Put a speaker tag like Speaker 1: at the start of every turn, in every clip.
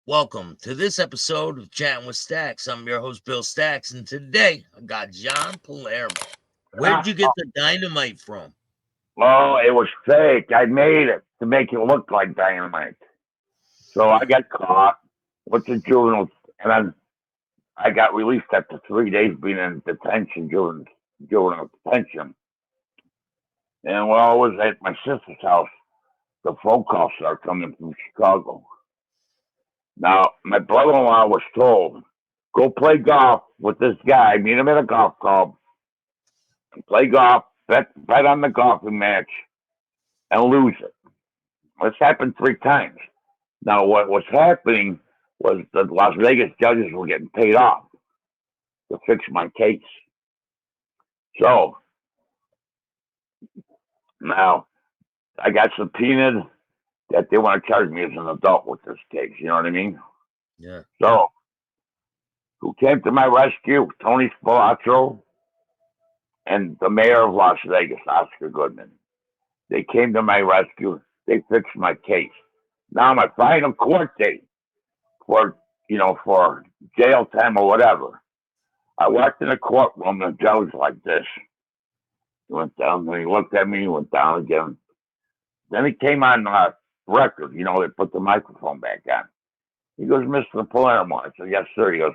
Speaker 1: Welcome to this episode of Chatting with Stacks. I'm your host, Bill Stacks, and today I got John Palermo. Where'd you get the dynamite from?
Speaker 2: Well, it was fake. I made it to make it look like dynamite. So I got caught with the juveniles, and then I got released after 3 days being in detention, juvenile detention. And while I was at my sister's house, the phone call started coming from Chicago. Now, my brother-in-law was told, go play golf with this guy, meet him at a golf club, play golf, bet on the golfing match, and lose it. This happened 3 times. Now, what was happening was the Las Vegas judges were getting paid off to fix my case. So now I got subpoenaed that they want to charge me as an adult with this case. You know what I mean?
Speaker 1: Yeah.
Speaker 2: So who came to my rescue? Tony Spilotro and the mayor of Las Vegas, Oscar Goodman. They came to my rescue. They fixed my case. Now my final court date for for jail time or whatever. I walked in the courtroom and the judge was like this. He went down, then he looked at me, he went down again. Then he came on record, they put the microphone back on. He goes, Mr. Palermo. I said, yes, sir. He goes,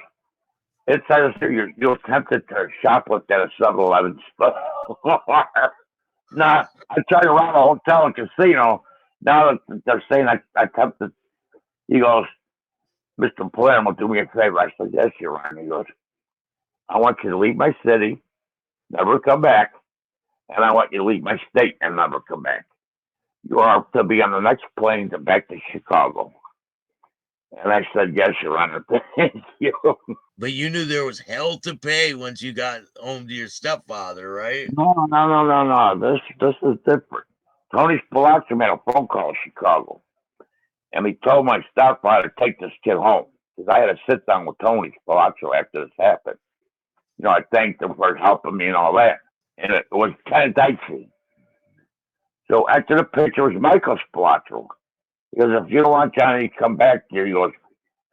Speaker 2: it says here you attempted to shoplift at a 7-Eleven store. Nah, I tried to rob a hotel and casino. Now that they're saying I attempted, he goes, Mr. Palermo, do me a favor. I said, yes, Your Honor. He goes, I want you to leave my city, never come back, and I want you to leave my state and never come back. You are to be on the next plane to back to Chicago. And I said, yes, Your Honor. Thank you.
Speaker 1: But you knew there was hell to pay once you got home to your stepfather, right?
Speaker 2: No, no, no, no, no. This is different. Tony Spilotro made a phone call to Chicago, and he told my stepfather to take this kid home because I had to sit down with Tony Spilotro after this happened. I thanked him for helping me and all that, and it was kind of dicey. So after the picture was Michael Spilotro. He goes, if you don't want Johnny to come back here, he goes,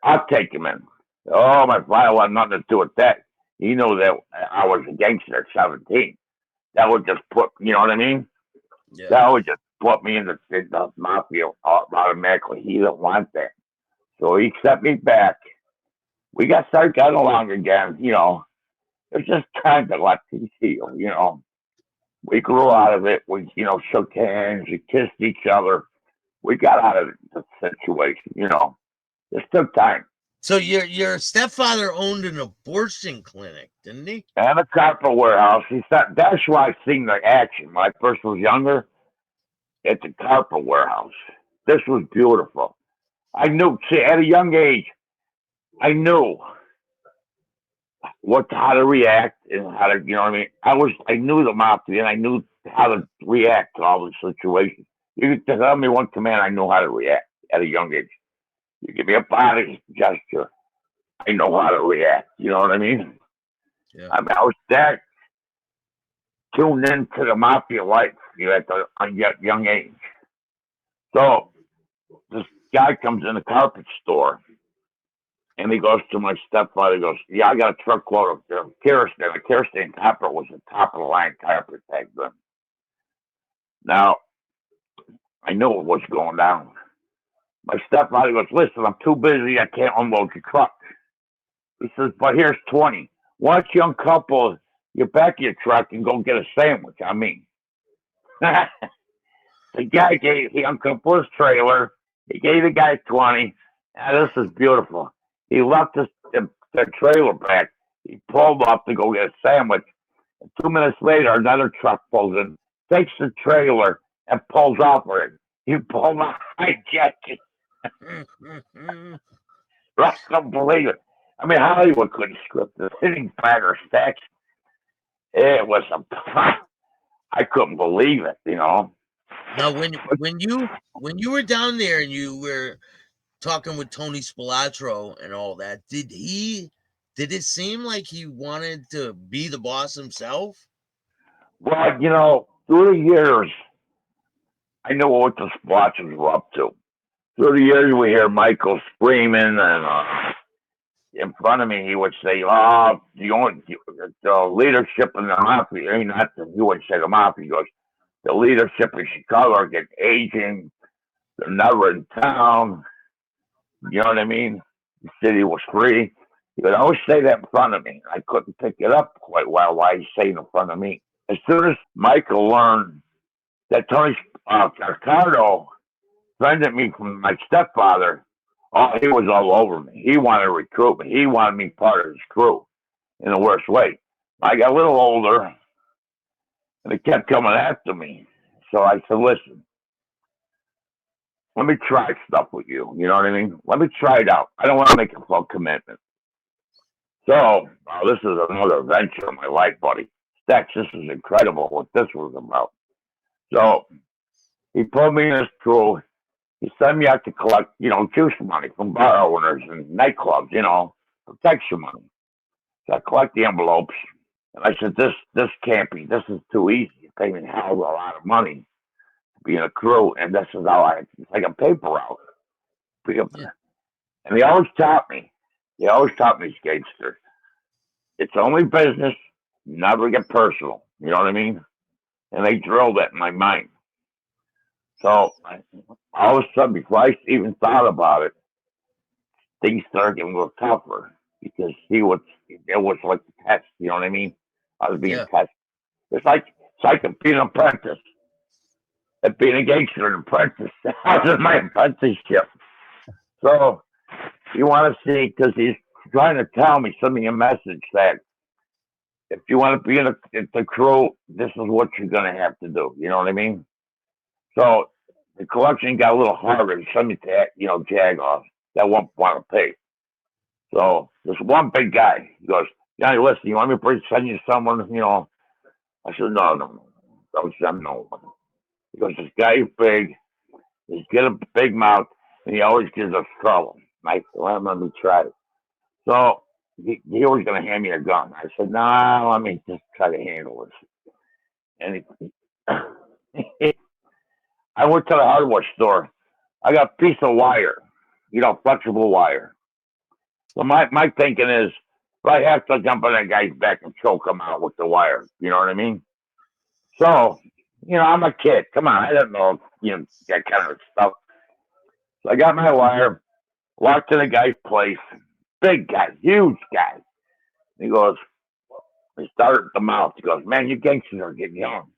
Speaker 2: I'll take him in. Oh, my father had nothing to do with that. He knew that I was a gangster at 17. That would just put, you know what I mean?
Speaker 1: Yeah.
Speaker 2: That would just put me in the mafia automatically. He didn't want that. So he sent me back. We got started getting along again, It was just kind of like things heal. We grew out of it. We, shook hands. We kissed each other. We got out of the situation. This took time.
Speaker 1: So your stepfather owned an abortion clinic, didn't he?
Speaker 2: And a carpet warehouse. That's why I seen the action. When I first was younger, at the carpet warehouse. This was beautiful. I knew, see, at a young age, I knew how to react and how to, you know what I mean? I knew the mafia and I knew how to react to all the situations. You could tell me one command, I know how to react at a young age. You give me a body gesture, I know how to react. You know what I mean?
Speaker 1: Yeah.
Speaker 2: I mean, I was that tuned into the mafia life, at a young age. So this guy comes in the carpet store and he goes to my stepfather. He goes, yeah, I got a truckload of kerosene. The kerosene carpet was the top of the line carpet back then. Now, I knew what was going down. My stepfather goes, listen, I'm too busy. I can't unload your truck. He says, but here's 20. Why don't you uncouple your back of your truck and go get a sandwich? I mean, the guy he uncoupled his trailer. He gave the guy 20. This is beautiful. He left the trailer back. He pulled up to go get a sandwich. And 2 minutes later, another truck pulls in, takes the trailer, and pulls off with it. He pulled a hijacking. I couldn't believe it. I mean, Hollywood couldn't script this. Hitting Bagger Stacks. It was I couldn't believe it.
Speaker 1: Now when you were down there and you were talking with Tony Spilotro and all that, did it seem like he wanted to be the boss himself?
Speaker 2: Well, through the years, I know what the Splotches were up to. Through the years, we hear Michael screaming, and in front of me, he would say, "Oh, the leadership in the mafia." I mean, not the, he wouldn't say the mafia. He goes, "The leadership in Chicago are getting aging. They're never in town." You know what I mean? The city was free. He would always say that in front of me. I couldn't pick it up quite well why he's saying it in front of me. As soon as Michael learned that Tony Ricardo friended me from my stepfather, oh, he was all over me. He wanted to recruit me. He wanted me part of his crew in the worst way. I got a little older, and they kept coming after me. So I said, listen, let me try stuff with you. You know what I mean? Let me try it out. I don't want to make a full commitment. So this is another adventure of my life, buddy. Stex, this is incredible what this was about. So he put me in his crew. He sent me out to collect, juice money from bar owners and nightclubs, protection money. So I collect the envelopes, and I said, this can't be. This is too easy. You pay me a hell of a lot of money to be in a crew, and this is how it's like a paper route.
Speaker 1: Yeah.
Speaker 2: And they always taught me. They always taught me, gangsters. It's only business. Never get personal. You know what I mean? And they drilled that in my mind. So all of a sudden, before I even thought about it, things started getting a little tougher because it was like a test. You know what I mean? I was being
Speaker 1: Yeah.
Speaker 2: tested. It's like being an apprentice. And being a gangster, an apprentice. I was in my apprenticeship. So you want to see because he's trying to tell me, send me a message that if you want to be in the crew, this is what you're going to have to do. You know what I mean? So the collection got a little harder. He sent me to, Jagoff that won't want to pay. So there's one big guy. He goes, Johnny, listen, you want me to send you someone, I said, no. Don't send no one. He goes, this guy is big. He's got a big mouth, and he always gives us trouble. I said, well, let me try it. So he was going to hand me a gun. I said, no, let me just try to handle this. And I went to the hardware store. I got a piece of wire, flexible wire. So my thinking is, if I have to jump on that guy's back and choke him out with the wire, you know what I mean? So, I'm a kid. Come on, I don't know, that kind of stuff. So I got my wire, walked to the guy's place, big guy, huge guy. He goes, he started the mouth. He goes, man, you gangsters are getting young.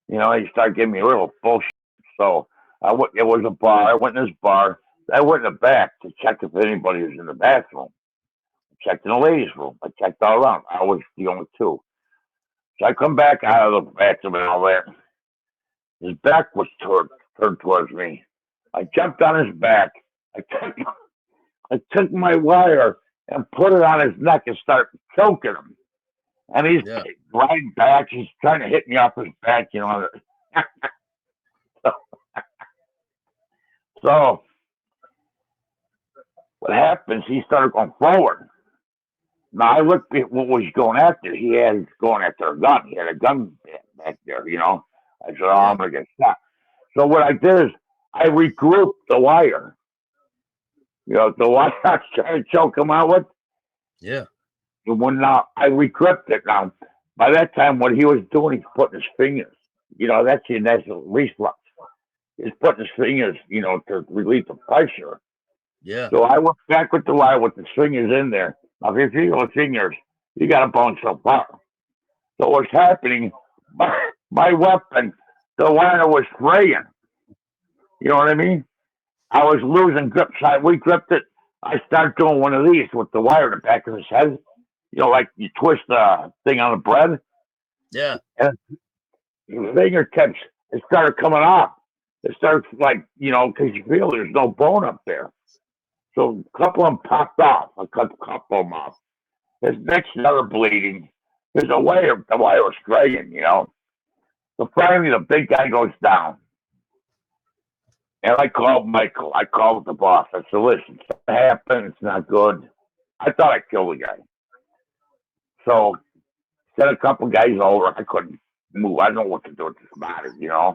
Speaker 2: He started giving me a little bullshit. So it was a bar. I went in this bar. I went in the back to check if anybody was in the bathroom. I checked in the ladies' room. I checked all around. I was the only two. So I come back out of the bathroom and all that. His back was turned towards me. I jumped on his back. I took, I took my wire and put it on his neck and started choking him. And he's
Speaker 1: Yeah.
Speaker 2: right back. He's trying to hit me off his back, So what happens? He started going forward. Now I looked at what was he going after. He had going after a gun. He had a gun back there. I said, "Oh,
Speaker 1: Yeah.
Speaker 2: I'm gonna get shot." So what I did is I regrouped the wire. The wire I was trying to choke him out with.
Speaker 1: Yeah.
Speaker 2: And when now I regripped it. Now by that time, what he was doing, he's putting his fingers. That's the initial reflex. He's putting his fingers, to relieve the pressure.
Speaker 1: Yeah.
Speaker 2: So I went back with the wire with the fingers in there. Now, if you feel the fingers, you got to bone so far. So what's happening? My weapon, the wire was fraying. You know what I mean? I was losing grip. So we gripped it. I started doing one of these with the wire in the back of his head. Like you twist the thing on the bread,
Speaker 1: Yeah.
Speaker 2: and the fingertips, it started coming off. It started because you feel there's no bone up there. So a couple of them popped off. I cut a couple of them off. His neck's started bleeding. The wire was fraying. So finally, the big guy goes down. And I called Michael. I called the boss. I said, listen, something happened. It's not good. I thought I killed the guy. So sent a couple guys over. I couldn't move. I don't know what to do with this body.
Speaker 1: Yeah.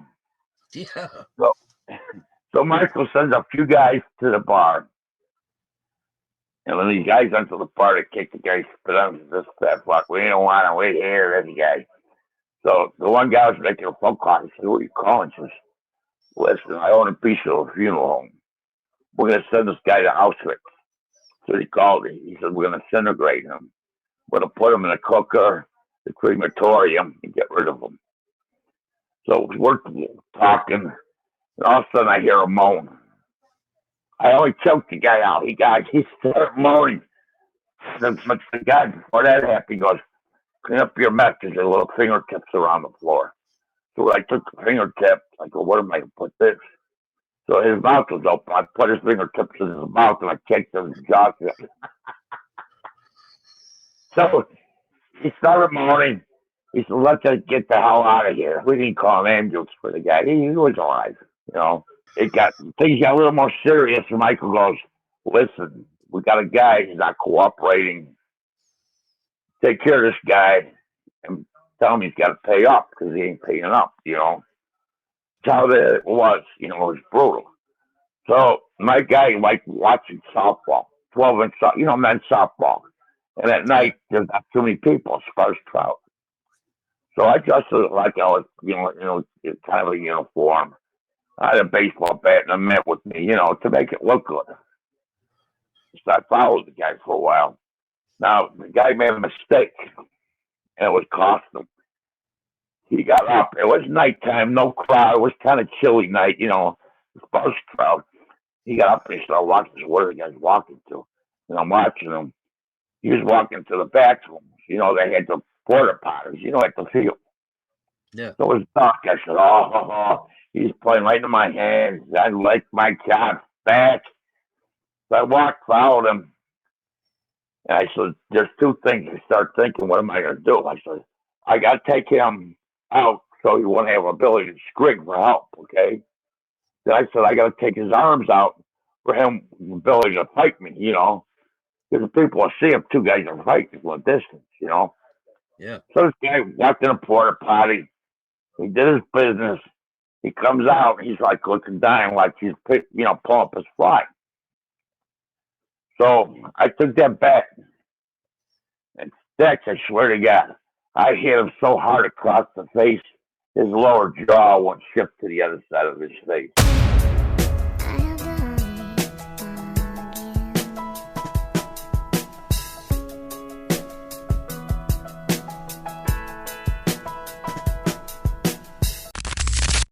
Speaker 2: So, So Michael sends a few guys to the bar. And when these guys went to the bar, they kicked the guy, spit on this fat fuck. We don't want to wait here, this guy. So the one guy was making a phone call. He said, "What are you calling?" He says, "Listen, I own a piece of a funeral home. We're going to send this guy to Auschwitz." So he called me. He said, "We're going to incinerate him. We're going to put him in a cooker, the crematorium, and get rid of him." So we're talking, and all of a sudden I hear a moan. I only choked the guy out. He started moaning. The guy before that happened, he goes, "Clean up your mess. There's a little fingertips around the floor." So I took the fingertip. I go, "Where am I going to put this?" So his mouth was open. I put his fingertips in his mouth and I kicked his jaw. So he started moaning. He said, "Let's just get the hell out of here." We didn't call an ambulance for the guy. He was alive, you know. Things got a little more serious, and Michael goes, "Listen, we got a guy. He's not cooperating. Take care of this guy and tell him he's got to pay up because he ain't paying up." That's how it was. It was brutal. So my guy like watching softball, 12-inch, men's softball, and at
Speaker 1: Yeah.
Speaker 2: night there's not too many people, sparse crowd. So I dressed like I was, kind of a uniform. I had a baseball bat and a mitt with me, to make it look good. So I followed the guy for a while. Now the guy made a mistake, and it was cost him. He got up. It was nighttime, no crowd. It was kind of chilly night, sparse crowd. He got up and he started watching. Where are the guys walking to? And I'm watching him. He was walking to the bathrooms. They had the porta potties, at the field.
Speaker 1: Yeah.
Speaker 2: So it was dark. I said, "Oh, he's playing right into my hands. I like my job back." So I walked, followed him, and I said, "There's two things." I start thinking, what am I going to do? I said, "I got to take him out so he won't have ability to scream for help, okay?" Then I said, "I got to take his arms out for him ability to fight me, because the people will see him, two guys are fighting from a distance.
Speaker 1: Yeah.
Speaker 2: So this guy walked in a porta potty. He did his business. He comes out. He's like looking dying, like he's pulling up his fly. So I took that bat and Dex, I swear to God, I hit him so hard across the face, his lower jaw went shift to the other side of his face.